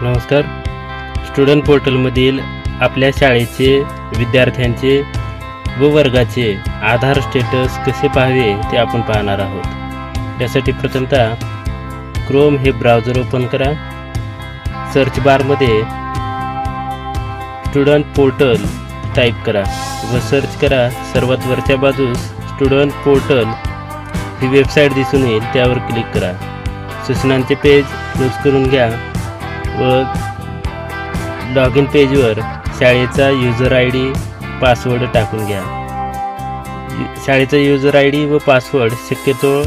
नमस्कार. स्टुडंट पोर्टलमधील आपल्या शाळेचे विद्यार्थ्यांचे व वर्गाचे आधार स्टेटस कसे पाहावे ते आपण पाहणार आहोत. त्यासाठी प्रथमतः क्रोम हे ब्राउझर ओपन करा. सर्च बारमध्ये स्टुडंट पोर्टल टाईप करा व सर्च करा. सर्वात वरच्या बाजूस स्टुडंट पोर्टल ही वेबसाईट दिसून येईल, त्यावर क्लिक करा. सूचनांचे पेज क्लोज करून घ्या व लॉग इन पेजवर शाळेचा यूजर आय डी पासवर्ड टाकून घ्या. शाळेचा यूजर आय डी व पासवर्ड शक्यतो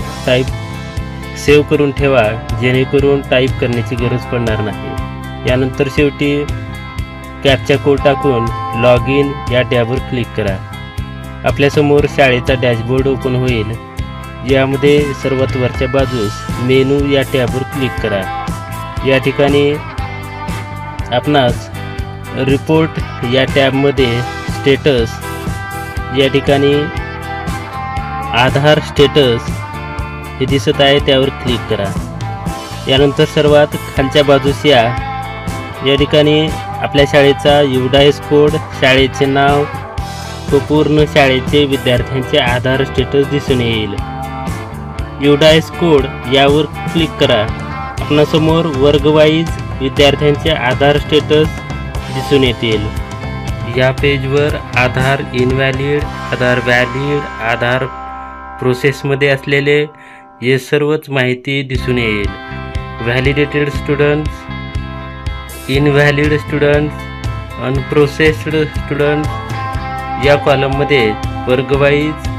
सेव्ह करून ठेवा, जेणेकरून टाईप करण्याची गरज पडणार नाही. यानंतर शेवटी कॅप्चा कोड टाकून लॉग इन या टॅबवर क्लिक करा. आपल्यासमोर शाळेचा डॅशबोर्ड ओपन होईल. यामध्ये सर्वात वरच्या बाजूस मेनू या टॅबवर क्लिक करा. या ठिकाणी आपणास रिपोर्ट या टॅबमध्ये स्टेटस या ठिकाणी आधार स्टेटस हे दिसत आहे, त्यावर क्लिक करा. यानंतर सर्वात खालच्या बाजूस या ठिकाणी आपल्या शाळेचा युडायस कोड, शाळेचे नाव व पूर्ण शाळेचे विद्यार्थ्यांचे आधार स्टेटस दिसून येईल. युडायस कोड यावर क्लिक करा. आपणासमोर वर्गवाईज विद्यार्थ्यांचे आधार स्टेटस दिसून येतील. या पेजवर आधार इनव्हॅलिड, आधार व्हॅलिड, आधार प्रोसेसमध्ये असलेले हे सर्वच माहिती दिसून येईल. Validated students, invalid students, unprocessed students या कॉलममध्ये वर्गवाईज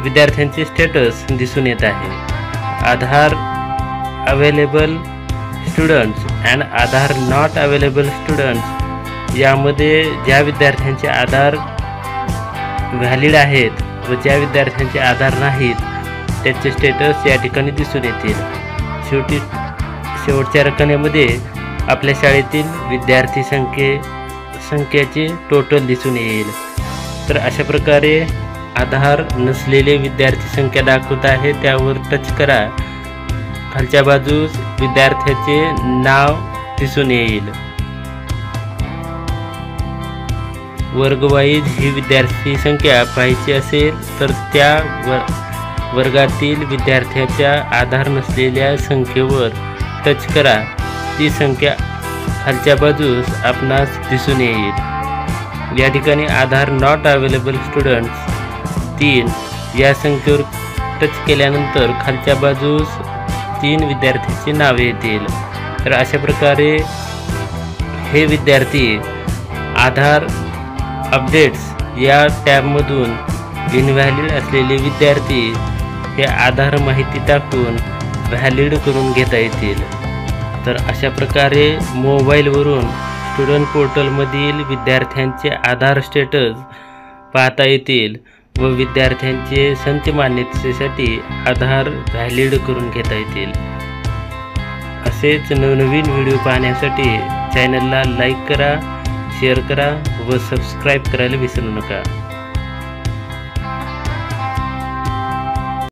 विद्यार्थ्यांचे स्टेटस दिसून येत आहे. Aadhaar available students and Aadhaar not available students यामध्ये ज्या विद्यार्थ्यांचे आधार व्हॅलिड आहेत व ज्या विद्यार्थ्यांचे आधार नाहीत त्याचे स्टेटस या ठिकाणी दिसून येतील. शेवटच्या रकान्यामध्ये आपल्या शाळेतील विद्यार्थी संख्येचे टोटल दिसून येईल. तर अशा प्रकारे आधार नसलेले विद्यार्थी संख्या दाखवत आहे, त्यावर टच करा. खालच्या बाजूस विद्यार्थ्याचे नाव दिसून येईल. वर्गवाईज ही विद्यार्थी संख्या पाहायची असेल तर त्या वर्गातील विद्यार्थ्याच्या आधार नसलेल्या संख्येवर टच करा. ती संख्या खालच्या बाजूस आपणास दिसून येईल. या ठिकाणी आधार नॉट अवेलेबल स्टुडंट्स 3 या संख्येवर टच केल्यानंतर खालच्या बाजूस 3 विद्यार्थ्यांची नावे येतील. तर अशा प्रकारे हे विद्यार्थी आधार अपडेट्स या टॅबमधून इनव्हॅलिड असलेले विद्यार्थी हे आधार माहिती टाकून व्हॅलिड करून घेता येतील. तर अशा प्रकारे मोबाईलवरून स्टुडंट पोर्टलमधील विद्यार्थ्यांचे आधार स्टेटस पाहता येतील व विद्यार्थ्यांचे संच मान्यतेसाठी आधार व्हॅलिड करून घेता येतील. असेच नवनवीन व्हिडिओ पाहण्यासाठी चॅनलला लाईक करा, शेअर करा व सबस्क्राईब करायला विसरू नका.